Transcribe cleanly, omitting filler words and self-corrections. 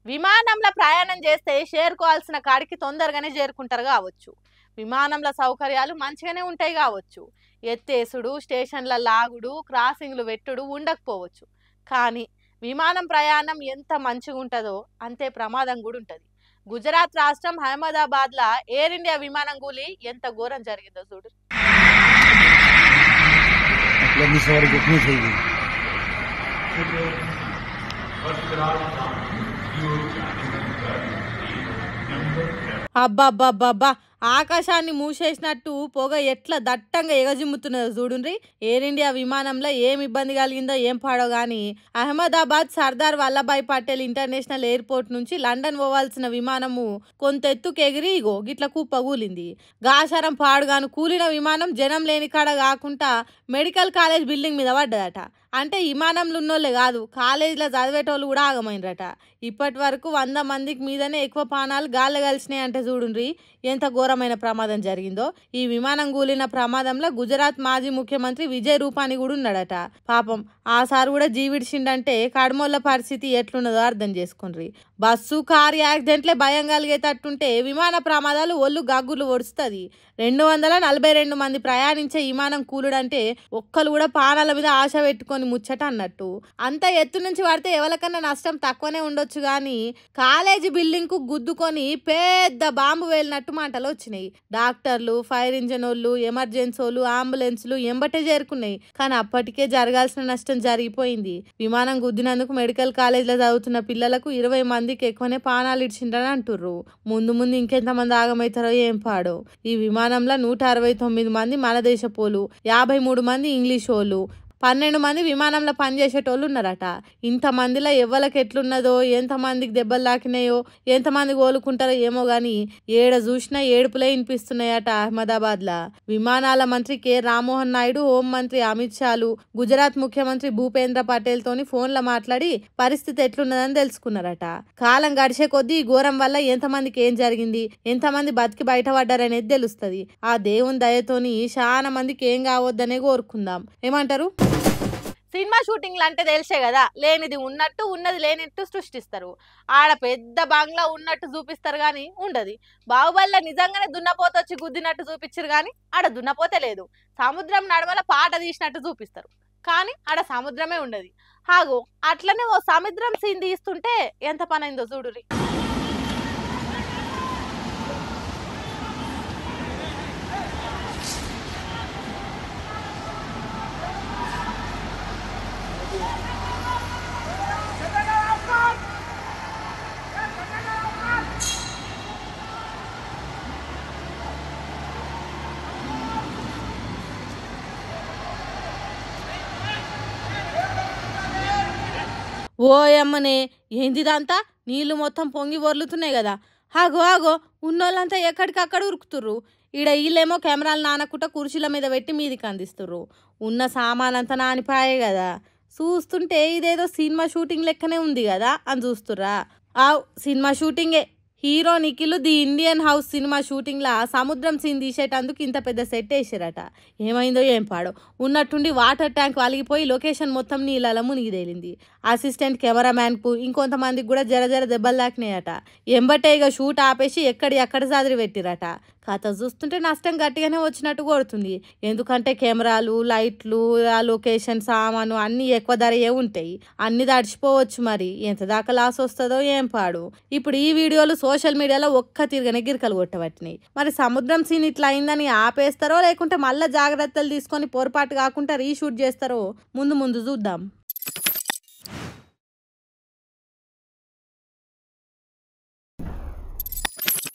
విమానంలో ప్రయాణం చేస్తే చేరుకోవాల్సిన కాడికి తొందరగానే చేరుకుంటారు కావచ్చు. విమానంలో సౌకర్యాలు మంచిగానే ఉంటాయి కావచ్చు. ఎత్తేసుడు, స్టేషన్ల లాగుడు, క్రాసింగ్లు వెట్టుడు ఉండకపోవచ్చు. కానీ విమానం ప్రయాణం ఎంత మంచిగా ఉంటుందో అంతే ప్రమాదం కూడా ఉంటుంది. గుజరాత్ రాష్ట్రం అహ్మదాబాద్లో ఎయిర్ ఇండియా విమానం కూలి ఎంత ఘోరం జరిగిందో చూడు. అబ్బబ్బబ్బబ్బా, ఆకాశాన్ని మూసేసినట్టు పొగ ఎట్లా దట్టంగా ఎగజిమ్ముతున్నదో చూడుండ్రి. ఎయిర్ ఇండియా విమానంలో ఏం ఇబ్బంది కలిగిందో ఏం పాడో గానీ అహ్మదాబాద్ సర్దార్ వల్లభాయ్ పటేల్ ఇంటర్నేషనల్ ఎయిర్పోర్ట్ నుంచి లండన్ పోవాల్సిన విమానము కొంత ఎత్తుకు ఎగిరి ఇగో గిట్ల కుప్పగూలింది. గాశారం పాడుగాను కూలిన విమానం జనం లేని కాడ కాకుండా మెడికల్ కాలేజ్ బిల్డింగ్ మీద పడ్డదట. అంటే విమానంలో ఉన్నోళ్ళే కాదు, కాలేజీలో చదివేటోళ్ళు కూడా ఆగమైనరట. ఇప్పటి వరకు 100 మందికి మీదనే ఎక్కువ ప్రాణాలు గాల్లో కలిసినాయి. అంటే చూడుండ్రి ఎంత ఘోరమైన ప్రమాదం జరిగిందో. ఈ విమానం కూలిన ప్రమాదంలో గుజరాత్ మాజీ ముఖ్యమంత్రి విజయ్ రూపానీ కూడా ఉన్నాడట. పాపం ఆ సార్ కూడా జీవిడిచిండంటే కడమోళ్ళ పరిస్థితి ఎట్లున్నదో అర్థం చేసుకుండ్రి. బస్సు కారు యాక్సిడెంట్లే భయం కలిగేటట్టుంటే విమాన ప్రమాదాలు ఒళ్ళు గగ్గులు ఒడుస్తుంది. 242 మంది ప్రయాణించే విమానం కూలుడంటే ఒక్కరు కూడా ప్రాణాల మీద ఆశ పెట్టుకొని ముచ్చట అన్నట్టు. అంత ఎత్తు నుంచి పడితే ఎవరికన్నా నష్టం తక్కువనే ఉండొచ్చు కానీ కాలేజీ బిల్డింగ్ కు గుద్దుకొని పెద్ద బాంబు వేలినట్టు మాటలు వచ్చినాయి. డాక్టర్లు, ఫైర్ ఇంజన్ వాళ్ళు, ఎమర్జెన్సీలు, అంబులెన్స్లు ఎంబటే చేరుకున్నాయి. కానీ అప్పటికే జరగాల్సిన నష్టం జరిగిపోయింది. విమానం గుద్దినందుకు మెడికల్ కాలేజ్లో చదువుతున్న పిల్లలకు 20 మందికి ఎక్కువనే ప్రాణాలు ఇచ్చిండ్రని అంటుర్రు. ముందు ముందు ఇంకెంతమంది ఆగమవుతారో ఏం పాడో. ఈ విమానంలో 169 మంది మన దేశపోలు, 53 మంది ఇంగ్లీష్ వాళ్ళు, 12 మంది విమానంలో పనిచేసేటోళ్ళు ఉన్నారట. ఇంతమందిలో ఎవ్వరికి ఎట్లున్నదో, ఎంతమందికి దెబ్బలు తాకినాయో, ఎంతమంది కోలుకుంటారో ఏమో గానీ ఏడ చూసినా ఏడుపులే వినిపిస్తున్నాయట అహ్మదాబాద్లో. విమానాల మంత్రి కె రామ్మోహన్ నాయుడు, హోం మంత్రి అమిత్ షాలు గుజరాత్ ముఖ్యమంత్రి భూపేంద్ర పటేల్ తోని ఫోన్లో మాట్లాడి పరిస్థితి ఎట్లున్నదని తెలుసుకున్నారట. కాలం గడిచే కొద్దీ ఈ ఘోరం వల్ల ఎంతమందికి ఏం జరిగింది, ఎంతమంది బతికి బయటపడ్డారనేది తెలుస్తుంది. ఆ దేవుని దయతోని చాలా మందికి ఏం కావద్దనే కోరుకుందాం. ఏమంటారు? సినిమా షూటింగ్లు అంటే తెలిసే కదా, లేనిది ఉన్నట్టు ఉన్నది లేనిట్టు సృష్టిస్తారు. ఆడ పెద్ద బంగ్లా ఉన్నట్టు చూపిస్తారు కానీ ఉండదు. బాహుబలిలో నిజంగానే దున్నపోతొచ్చి గుద్దినట్టు చూపించారు కానీ ఆడ దున్నపోతే లేదు. సముద్రం నడవల పాట తీసినట్టు చూపిస్తారు కానీ ఆడ సముద్రమే ఉండదు. హాగో అట్లనే ఓ సముద్రం సీన్ తీస్తుంటే ఎంత పని అయిందో చూడురి. ఓయమ్మనే ఏందిదంతా, నీళ్లు మొత్తం పొంగి వర్లుతున్నాయి కదా. ఆగో ఆగో, ఉన్నోళ్ళంతా ఎక్కడికక్కడ ఉరుకుతుర్రు. ఈడ వీళ్ళేమో కెమెరాలు నానకుండా కుర్చీల మీద పెట్టి మీదికి అందిస్తుర్రు. ఉన్న సామానంతా నానిపాయే కదా. చూస్తుంటే ఇదేదో సినిమా షూటింగ్ లెక్కనే ఉంది కదా అని చూస్తుర్రా. సినిమా షూటింగే. Hero Nikhil the Indian house cinema షూటింగ్లా సముద్రం సీన్ తీసేటందుకు ఇంత పెద్ద సెట్ వేసారట. ఏమైందో ఏం పాడో, ఉన్నట్టుండి వాటర్ ట్యాంక్ వలిగిపోయి లొకేషన్ మొత్తం నీళ్ళలో మునిగిదేలింది. అసిస్టెంట్ కెమెరామ్యాన్కు ఇంకొంతమందికి కూడా జర దెబ్బలు తాకినాయట. ఎంబటే ఇక షూట్ ఆపేసి ఎక్కడ సాదిరి పెట్టిరట. కథ చూస్తుంటే నష్టం గట్టిగానే వచ్చినట్టు కొడుతుంది. ఎందుకంటే కెమెరాలు, లైట్లు, ఆ లొకేషన్, సామాను అన్నీ ఎక్కువ ధరయే ఉంటాయి. అన్ని దడిచిపోవచ్చు. మరి ఎంత దాకా లాస్ వస్తుందో ఏం పాడు. ఇప్పుడు ఈ వీడియోలు సోషల్ మీడియాలో ఒక్క తిరగనే గిరికలు కొట్టబట్టినాయి. మరి సముద్రం సీన్ ఇట్లా అయిందని ఆపేస్తారో లేకుంటే మళ్ళీ జాగ్రత్తలు తీసుకొని పొరపాటు కాకుండా రీషూట్ చేస్తారో ముందు చూద్దాం.